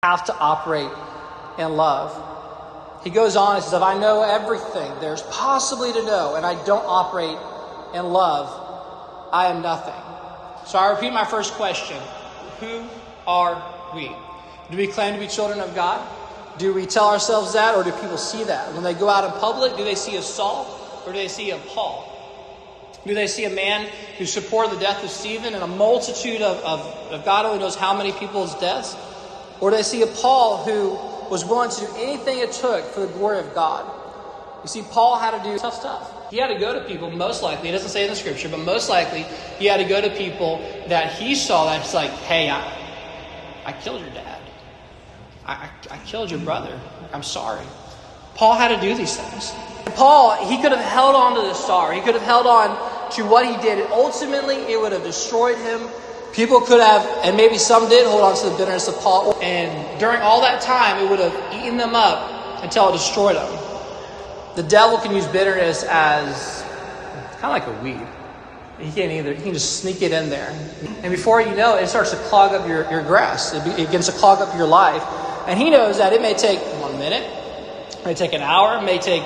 have to operate in love. He goes on and says, if I know everything there's possibly to know and I don't operate in love, I am nothing. So I repeat my first question. Who are we? Do we claim to be children of God? Do we tell ourselves that, or do people see that? When they go out in public, do they see a Saul or do they see a Paul? Do they see a man who supported the death of Stephen and a multitude of God only knows how many people's deaths? Or do they see a Paul who was willing to do anything it took for the glory of God? You see, Paul had to do tough stuff. He had to go to people, most likely, it doesn't say in the scripture, but most likely he had to go to people that he saw that's like, hey, I killed your dad. I killed your brother. I'm sorry. Paul had to do these things. Paul, he could have held on to the star. He could have held on to what he did. And ultimately, it would have destroyed him. People could have, and maybe some did, hold on to the bitterness of Paul. And during all that time, it would have eaten them up until it destroyed them. The devil can use bitterness as kind of like a weed. He can just sneak it in there. And before you know it, it starts to clog up your grass. It begins to clog up your life. And he knows that it may take 1 minute, it may take an hour, it may take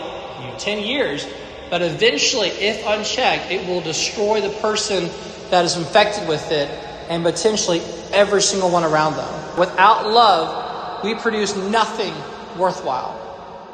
10 years. But eventually, if unchecked, it will destroy the person that is infected with it and potentially every single one around them. Without love, we produce nothing worthwhile.